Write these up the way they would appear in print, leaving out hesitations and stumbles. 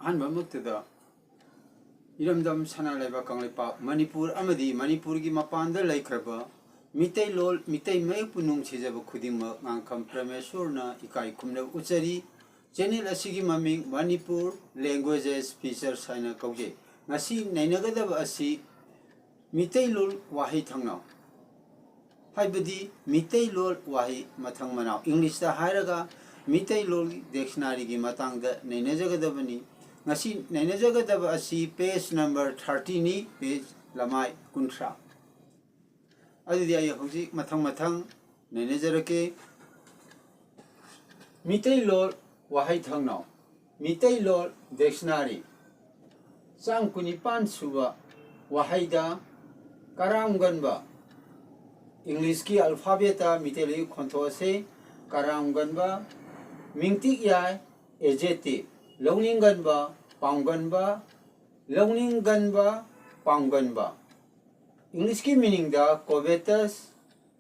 한번부터다 이름담 사나레바 강레파 마니푸르 아마디 마니푸르기 마판다 레이크라바 미테이롤 미테이 메이푸농 치자바 쿠디마 앙캄 프라메쇼르나 이카이 쿰레 우차리 channel asigi maming Manipur languages feature saina kauje ngasi nainagadaba asi Meeteilol Waaheithangnau haibadi Meeteilol wahi mathang manau English da hairaga Meeteilol dictionary gi matangda nainajagadabani ngasi nainajagadaba asi page number 30 ni page lamai kuntra adidi ay hoji mathang nainajarake Meeteilol Waaheithangnau Meeteilol dictionary sang kunipan suba wahaida karamganba English ki alphabeta Meeteilol khonto se karamganba mingtik yai adjective longninganba pangganba longninganba pangganba English ki meaning da covetous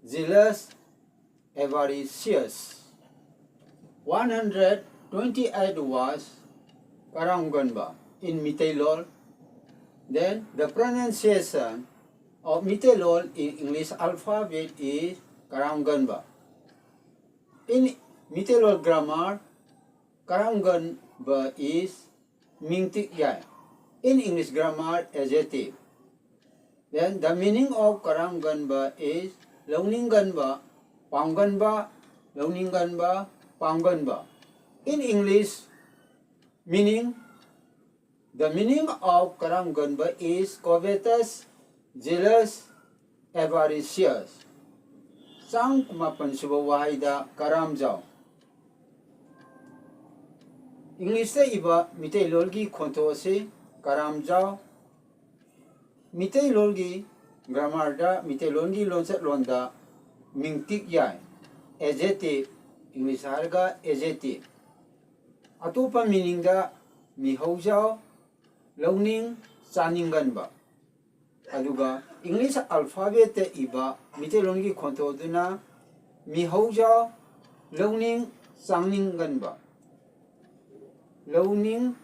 jealous avaricious 128 was karamganba in Meeteilol. Then the pronunciation of Meeteilol in English alphabet is karamganba. In Meeteilol grammar, karamganba is mingtik yai. In English grammar, adjective. Then the meaning of karamganba is longninganba, pangganba, longninganba, pangganba. In English, the meaning of karamganba is covetous, jealous, avaricious. Sang kumapan suba wahida karamjao. English sa iba Meeteilol gi khonto se karamjao. Meeteilol gi grammar da Meeteilol gi lonsa londa mingtik yai. Adjective English harga adjective. Atupa meaning da mihaujao longning chaningganba. Aduga English alphabet te iba Meeteilol gi khonto duna mihaujao longning chaningganba. Longning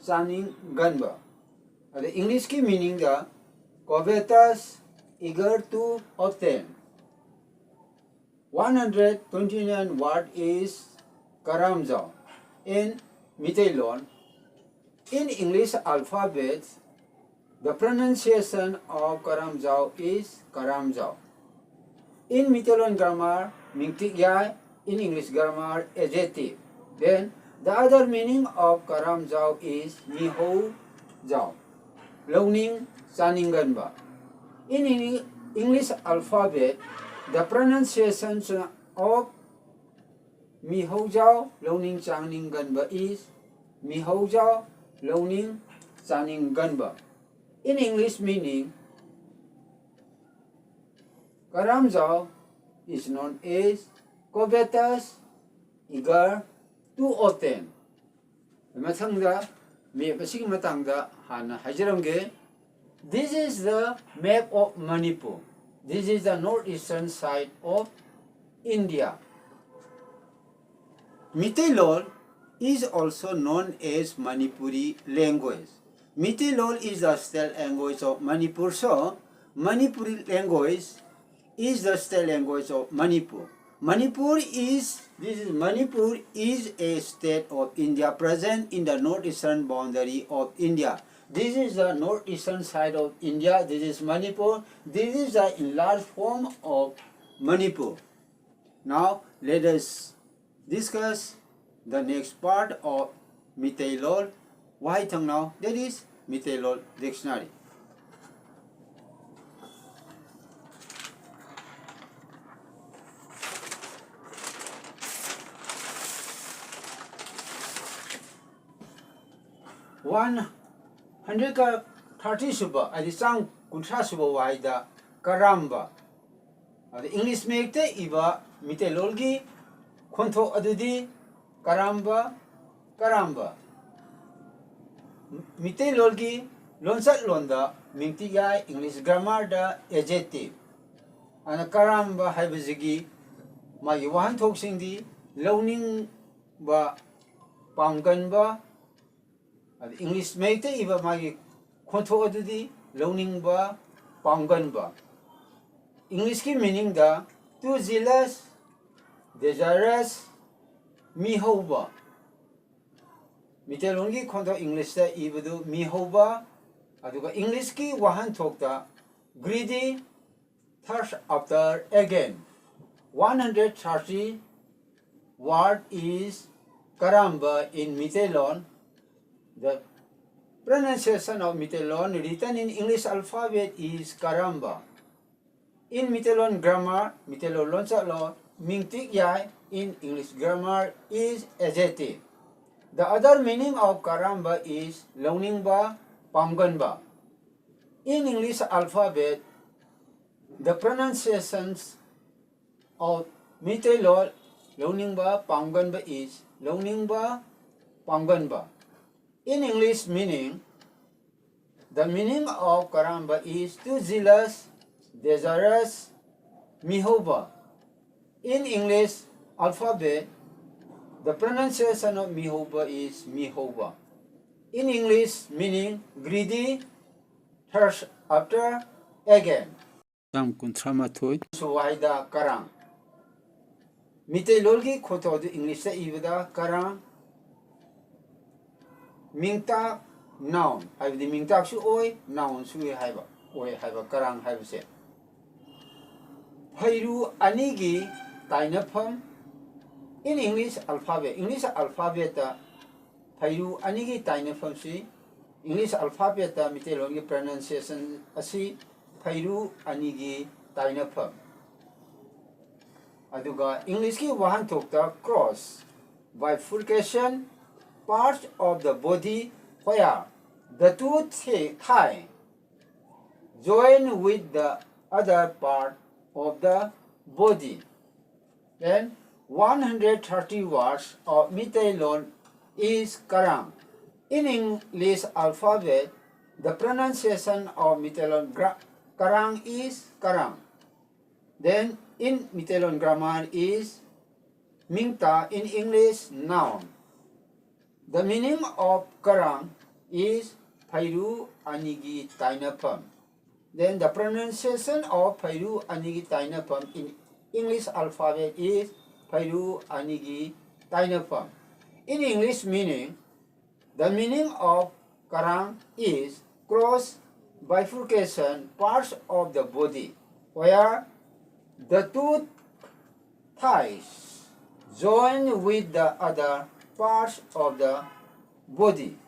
chaningganba. Adu English ki meaning da covetous, eager to obtain. 129 word is karamjao in Meeteilol. In English alphabet, the pronunciation of karamjao is karamjao. In Meeteilol grammar, mingtik yai. In English grammar, adjective. Then the other meaning of karamjao is mihou jao, longning chaningganba. In English alphabet, the pronunciation of mihaujao longning chaningganba is mihaujao longning chaningganba. In English meaning, karamjao is known as covetous, eager to obtain. Mathangda me pasig matangda hana hajaramge. This is the map of Manipur. This is the northeastern side of India. Meeteilol is also known as Manipuri language. Meeteilol is the state language of Manipur, so Manipuri language is the state language of Manipur. Manipur is a state of India present in the northeastern boundary of India. This is the northeastern side of India. This is Manipur. This is the enlarged form of Manipur. Now let us discuss the next part of Meeteilol Waaheithangnau, that is Meeteilol dictionary. One 130 suba adi sang kuntra suba waida karamba. Adi English mekte iba Meeteilol gi khonto adudi karamba. Meeteilol gi lonsat londa mingti yai English grammar da adjective. Ana karamba haibazigi magi wahan thoksing di longning ba panggan ba English Meetei iba magi kontho adudi learning ba pamgan ba. English ki meaning da too zealous, desirous, mihoba. Meeteilol ki kontho English da ibadu mihoba. Aduga English ki wahan thokta greedy, thirst after again. 130 word is karamba in Meeteilol. The pronunciation of Meeteilol written in English alphabet is karamba. In Meeteilol grammar, Meeteilol lonsa mingtik yai in English grammar is adjective. The other meaning of karamba is learning ba, pamgan ba. In English alphabet, the pronunciations of Meeteilol learning ba, pamgan ba is learning ba, pamgan ba. In English meaning, the meaning of karamba is too zealous, desirous, mihoba. In English alphabet, the pronunciation of mihoba is mihoba. In English meaning greedy, thirst after again. Suwaida karang. Meeteilol ki khoto du English sa ibada karang. Mingta noun. Haibdi mingta su oi, noun su haiba. Oi haiba karang haiba se. Phairu anigi tainapam. In English alphabet ta phairu anigi tainapam si. English alphabet ta Meeteilol ki pronunciation asi phairu anigi tainapam. Aduga English ki wahan thokta cross, bifurcation, parts of the body where the two thigh join with the other part of the body. Then 130 words of Meeteilol is karang. In English alphabet, the pronunciation of Meeteilol karang is karang. Then in Meeteilol grammar is mingta, in English noun. The meaning of karang is phairu anigi tainapam. Then the pronunciation of phairu anigi tainapam in English alphabet is phairu anigi tainapam. In English meaning, the meaning of karang is cross, bifurcation, parts of the body where the two thighs join with the other parts of the body.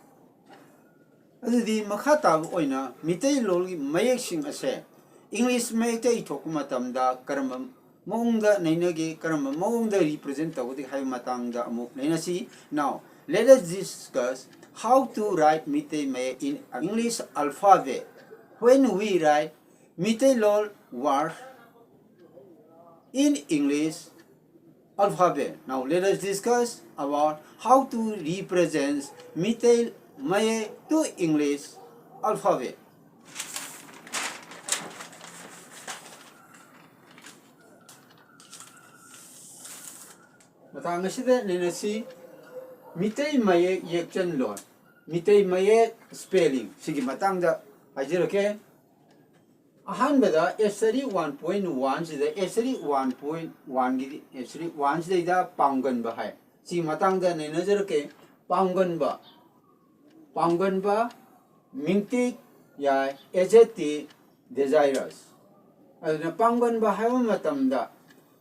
Adudi makhatab oina Meeteilol mayek sing ase English Meetei thokuma tamda karamba maungda nainagi karamba maungda represent tawdi hay matangda amuk nainasi. Now let us discuss how to write Meetei in English alphabet. When we write Meeteilol words in English alphabet. Now let us discuss about how to represent Meeteil to English alphabet. Matang asida ninasi Meetei yekchen lon. Meetei spelling. Sige matang da ajirake. Ahanbada S3 1.1 sida S3 1.1 gi S3 1 sida pamgan ba hai. Si matang da ninajirake pamgan ba mingtik ya adjective desirous. Aduna pamgan ba hai matam da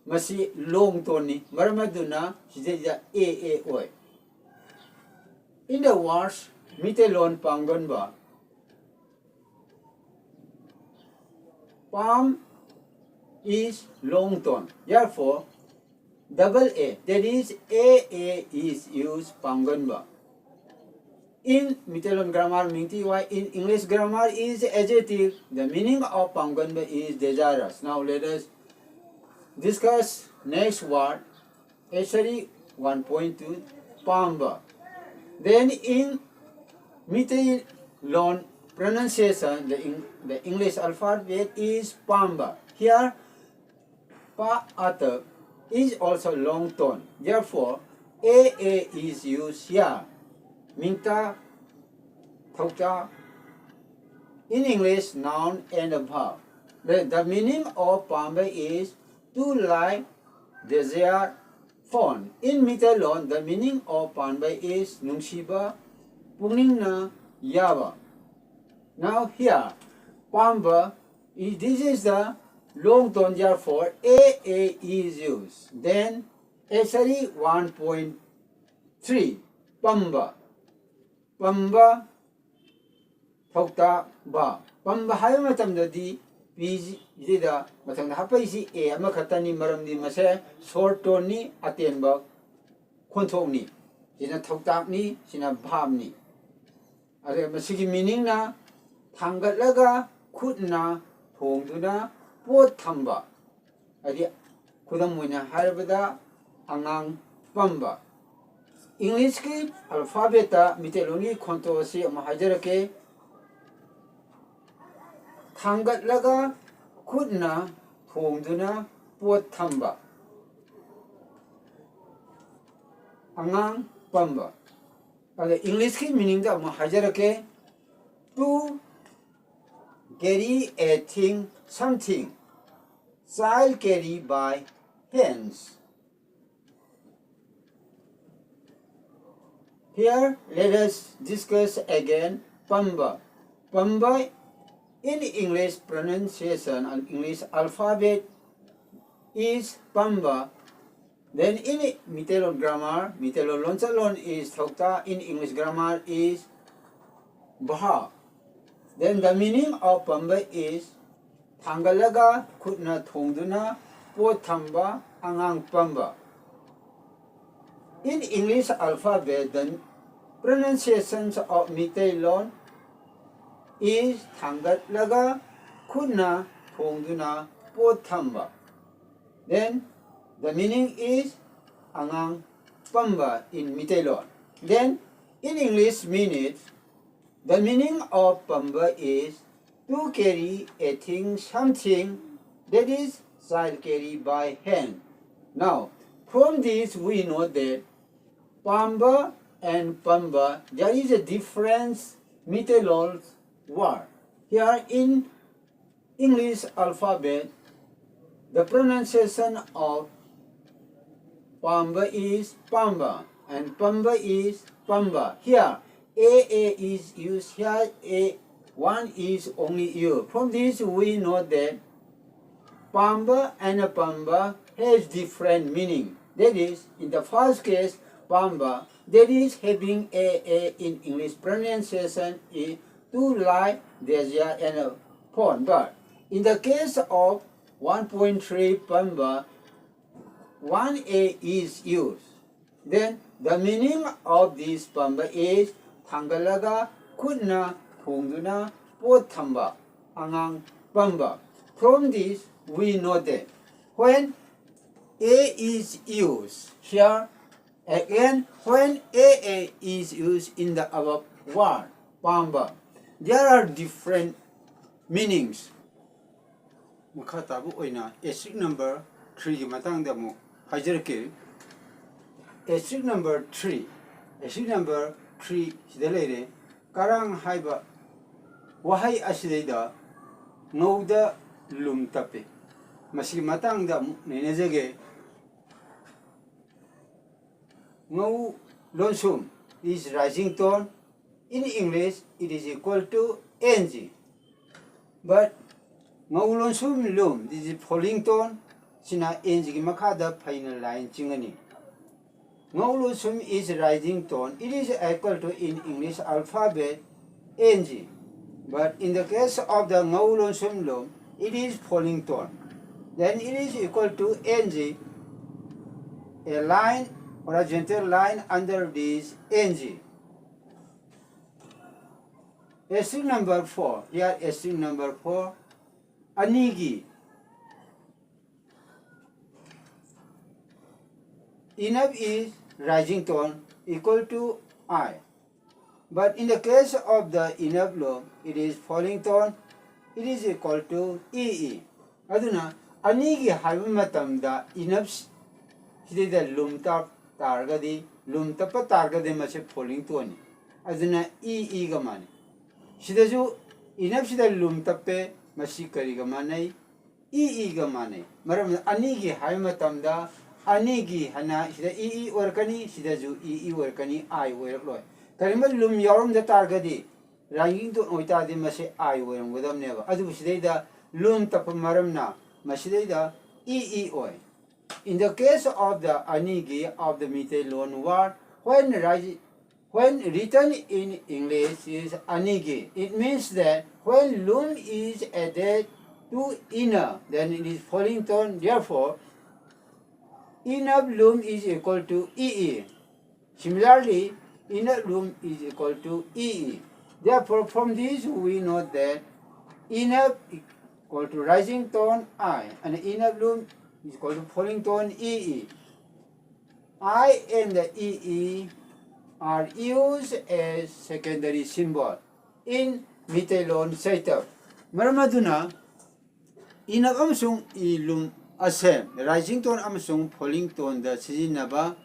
masi long toni maramaduna sida a oi. In the words Meeteilol pamgan ba, palm is long tone. Therefore, double A, that is A is used pamgan ba. In Meeteilol grammar MEETEI, in English grammar is adjective. The meaning of pamgan ba is desirous. Now let us discuss next word, S3 1.2 pamba. Then in Meeteilol pronunciation, the English alphabet is pamba. Here, pa atap is also long tone. Therefore, A is used here. Mingta thokta. In English, noun and a verb. The meaning of pambai is to like, desire, fond. In Meeteilol, the meaning of pambai is nungsiba, puningna, yaba. Now here, pamba, this is the long tonja for A is used. Then SRE 1.3, pamba. Pamba, thokta, ba. Pamba hai matamdadi, PG, Zida, Matang Hapaisi, A, Makatani, Maramdi Mase, short toni, Atenba, Kontoni. Sina thoktakni, sina bhamni. Are Masiki meaning na, Tangalaga, Kutna, Hongduna, Pot Tamba. Adi Kudamuna Harbada, Angang, Pamba. English ki alphabeta Meeteilol controversy Mahajarake Tangat laga Kudna Hongduna Pot Tamba Angang Pamba. The English ki meaning da Mahajarake to carry a thing, something, child carry by hands. Here, let us discuss again Pamba. Pamba in English pronunciation and English alphabet is Pamba. Then in Meeteilol grammar, Meeteilol lonchalon is thokta. In English grammar is Baha. Then the meaning of Pamba is Thangalaga Kutna Thongduna Pot Thamba Angang Pamba. In English alphabet, the pronunciations of Meeteilol is Thangat Laga Kutna Thongduna Pot Thamba. Then the meaning is Angang Pamba in Meeteilol. Then in English minute, the meaning of Pamba is to carry a thing, something, that is child carry by hand. Now, from this we know that Pamba and Pamba, there is a difference Meeteilol word. Here in English alphabet, the pronunciation of Pamba is Pamba and Pamba is Pamba. Here A is used, here A1 is only used. From this we know that Pamba and Pamba has different meaning. That is, in the first case, Pamba, that is having A in English pronunciation is to like, desire and fond. But in the case of 1.3 Pamba, 1A is used. Then the meaning of this Pamba is Thangalaga Kutna Thongduna Pot Thamba Angang Pamba. From this we know that when A is used here, again when A is used in the above word Pamba, there are different meanings. Makatabu oina strict number 3 matangda mo hajarke. Strict number 3. Strict number 3 sidalere karang haiba wahai asidida ngauda lum tape. Masi matangda nenejage ngau lonsum is rising tone. In English it is equal to ng. But ngau lonsum lum, this is falling tone. Sina ng gi makada final line chingani. Ngau lonsum is rising tone. It is equal to in English alphabet ng. But in the case of the ngau lonsum lum, it is falling tone. Then it is equal to ng, a line, horizontal line under this ng. Strict number 4. Here strict number 4. Anigi. Enough is rising tone equal to I. But in the case of the enough low, it is falling tone. It is equal to EE. Aduna anigi haimatamda enough sidida lum tap targadi lum tapa targadi mase falling tone. Aduna EE gamani. Sidaju inap sida lum tappe masi kari ga manai ii ga manai maram ani gi haima tamda ani gi hana sida ii workani sidaju ii workani ai work loi karima lum yorum da targadi ranging to oita di masi ai woram godam neba adu sidai lum tap maramna masidai ii oi. In the case of the anigi of the Meeteilol word, when written in English is anigi, it means that when lum is added to inner, then it is falling tone. Therefore, inner lum is equal to ee. Similarly, inner lum is equal to ee. Therefore, from this we know that inner equal to rising tone I and inner lum is equal to falling tone ee. I and the ee are used as secondary symbol in Meeteilol setup. Maramaduna inner amsung ilum asem rising tone amsung falling tone the sizinaba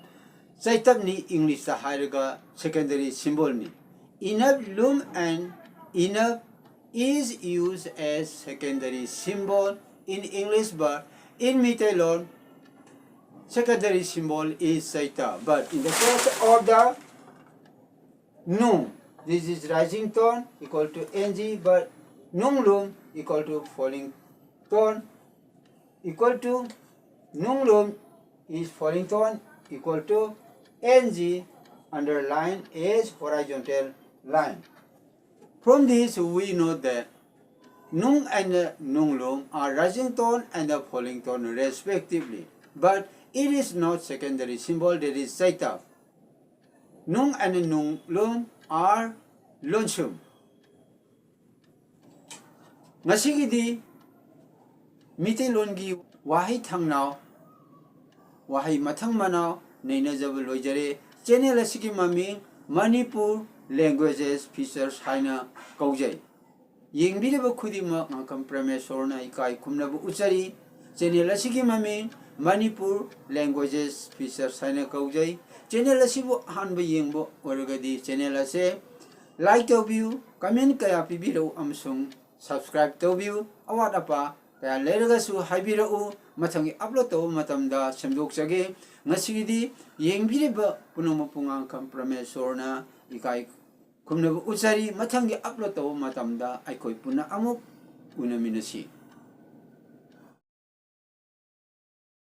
setup ni English the higher secondary symbol ni. Inner lum and inner is used as secondary symbol in English, but in Meeteilol secondary symbol is saita. But in the case of the nung, this is rising tone equal to ng, but nung lum equal to falling tone equal to nung lum is falling tone equal to ng underline as horizontal line. From this we know that nung and nung lum are rising tone and the falling tone respectively, but it is not secondary symbol, that is saita. Nung and nung lum are lonsum. Nasigidi Meeteilol gi Waaheithangnau Wahai mathang manau neina jabal loijare channel asigi mami Manipur languages features haina kaujai. Yengbireba khudima ngakam Prameshwarna ikai kumnabu uchari channel asigi mami Manipur languages features haina kaujai. Channel asibu hanba yengbo waragadi channel ase like to view comment kaya pibiro amsung subscribe to view awat apa kaya leragasu haibirau mathangi upload to matamda semdokjage ngasigidi yengbireba punomapungang kam Prameshwarna ikai kumnabu uchari mathangi upload to matamda aikoi puna amuk unaminasi.